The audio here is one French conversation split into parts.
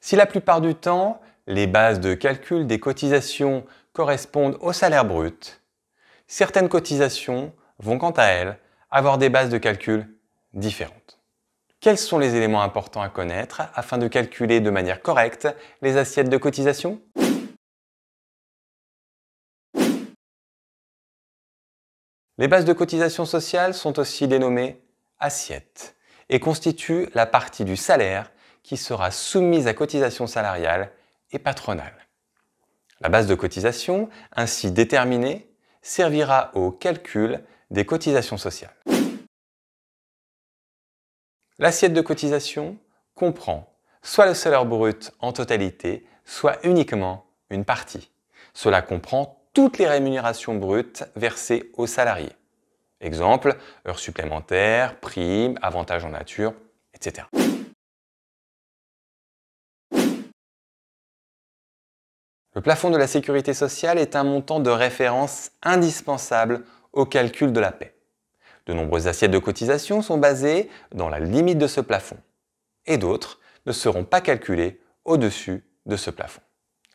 Si la plupart du temps, les bases de calcul des cotisations correspondent au salaire brut, certaines cotisations vont quant à elles avoir des bases de calcul différentes. Quels sont les éléments importants à connaître afin de calculer de manière correcte les assiettes de cotisation? Les bases de cotisation sociale sont aussi dénommées assiettes et constituent la partie du salaire qui sera soumise à cotisation salariale et patronale. La base de cotisation, ainsi déterminée, servira au calcul des cotisations sociales. L'assiette de cotisation comprend soit le salaire brut en totalité, soit uniquement une partie. Cela comprend toutes les rémunérations brutes versées aux salariés. Exemple, heures supplémentaires, primes, avantages en nature, etc. Le plafond de la sécurité sociale est un montant de référence indispensable au calcul de la paie. De nombreuses assiettes de cotisation sont basées dans la limite de ce plafond et d'autres ne seront pas calculées au-dessus de ce plafond.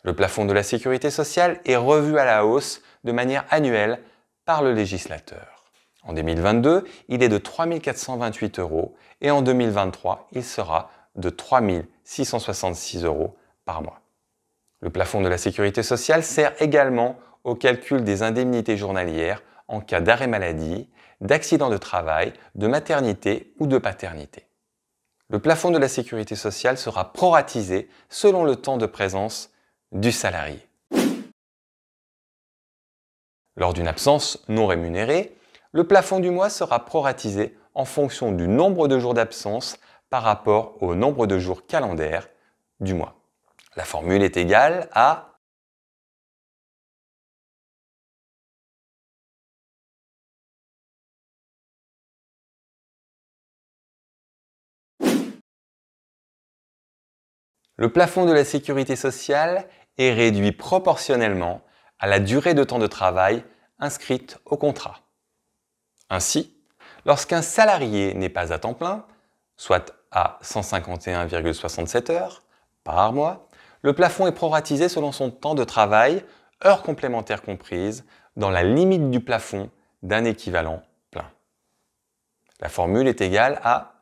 Le plafond de la sécurité sociale est revu à la hausse de manière annuelle par le législateur. En 2022, il est de 3 428 € et en 2023, il sera de 3 666 € par mois. Le plafond de la sécurité sociale sert également au calcul des indemnités journalières en cas d'arrêt maladie, d'accident de travail, de maternité ou de paternité. Le plafond de la sécurité sociale sera proratisé selon le temps de présence du salarié. Lors d'une absence non rémunérée, le plafond du mois sera proratisé en fonction du nombre de jours d'absence par rapport au nombre de jours calendaires du mois. La formule est égale à le plafond de la sécurité sociale est réduit proportionnellement à la durée de temps de travail inscrite au contrat. Ainsi, lorsqu'un salarié n'est pas à temps plein, soit à 151,67 heures par mois, le plafond est proratisé selon son temps de travail, heures complémentaires comprises, dans la limite du plafond d'un équivalent plein. La formule est égale à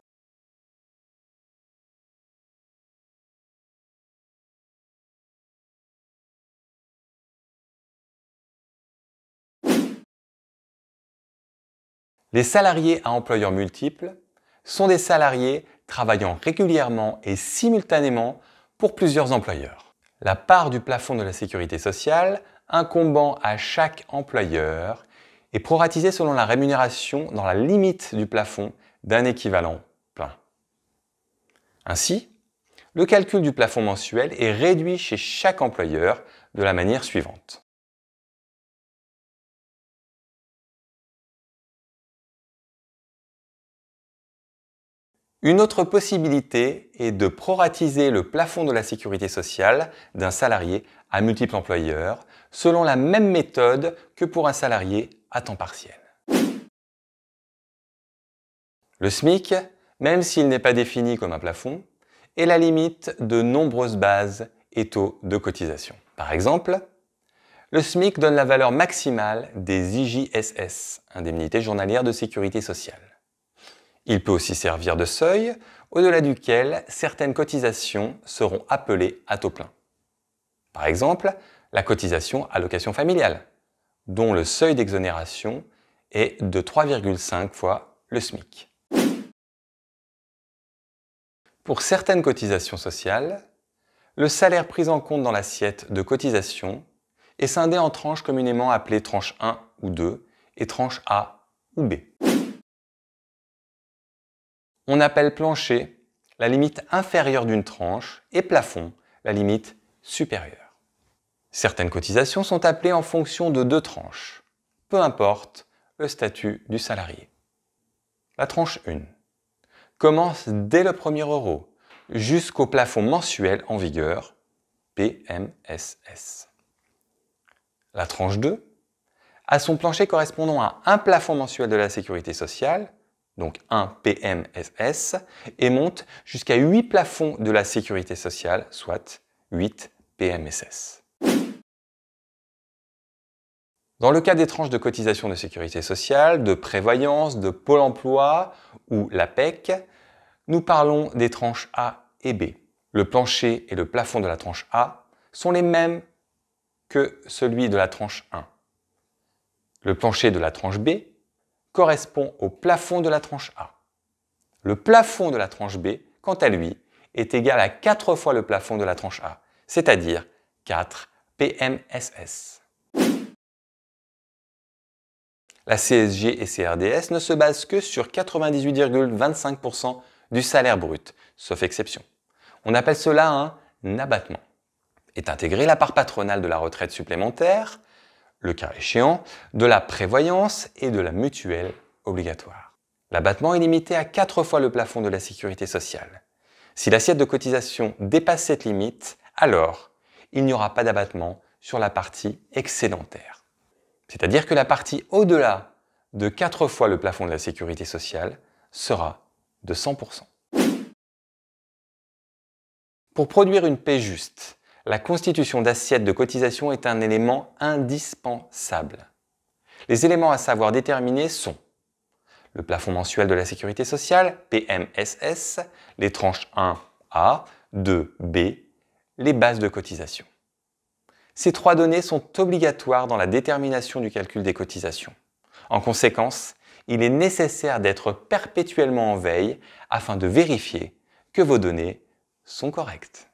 les salariés à employeurs multiples sont des salariés travaillant régulièrement et simultanément pour plusieurs employeurs. La part du plafond de la sécurité sociale incombant à chaque employeur est proratisée selon la rémunération dans la limite du plafond d'un équivalent plein. Ainsi, le calcul du plafond mensuel est réduit chez chaque employeur de la manière suivante. Une autre possibilité est de proratiser le plafond de la sécurité sociale d'un salarié à multiples employeurs selon la même méthode que pour un salarié à temps partiel. Le SMIC, même s'il n'est pas défini comme un plafond, est la limite de nombreuses bases et taux de cotisation. Par exemple, le SMIC donne la valeur maximale des IJSS, indemnités journalières de sécurité sociale. Il peut aussi servir de seuil, au-delà duquel certaines cotisations seront appelées à taux plein. Par exemple, la cotisation allocation familiale, dont le seuil d'exonération est de 3,5 fois le SMIC. Pour certaines cotisations sociales, le salaire pris en compte dans l'assiette de cotisation est scindé en tranches communément appelées tranche 1 ou 2 et tranche A ou B. On appelle plancher la limite inférieure d'une tranche et plafond la limite supérieure. Certaines cotisations sont appelées en fonction de 2 tranches, peu importe le statut du salarié. La tranche 1 commence dès le premier euro jusqu'au plafond mensuel en vigueur, PMSS. La tranche 2 a son plancher correspondant à un plafond mensuel de la sécurité sociale, donc 1 PMSS, et monte jusqu'à 8 plafonds de la sécurité sociale, soit 8 PMSS. Dans le cas des tranches de cotisation de sécurité sociale, de prévoyance, de Pôle emploi ou l'APEC, nous parlons des tranches A et B. Le plancher et le plafond de la tranche A sont les mêmes que celui de la tranche 1. Le plancher de la tranche B correspond au plafond de la tranche A. Le plafond de la tranche B, quant à lui, est égal à 4 fois le plafond de la tranche A, c'est-à-dire 4 PMSS. La CSG et CRDS ne se basent que sur 98,25% du salaire brut, sauf exception. On appelle cela un abattement. Est intégrée la part patronale de la retraite supplémentaire, le cas échéant, de la prévoyance et de la mutuelle obligatoire. L'abattement est limité à 4 fois le plafond de la sécurité sociale. Si l'assiette de cotisation dépasse cette limite, alors il n'y aura pas d'abattement sur la partie excédentaire. C'est-à-dire que la partie au-delà de 4 fois le plafond de la sécurité sociale sera de 100%. Pour produire une paie juste, la constitution d'assiettes de cotisation est un élément indispensable. Les éléments à savoir déterminer sont le plafond mensuel de la sécurité sociale, PMSS, les tranches 1A, 2B, les bases de cotisation. Ces 3 données sont obligatoires dans la détermination du calcul des cotisations. En conséquence, il est nécessaire d'être perpétuellement en veille afin de vérifier que vos données sont correctes.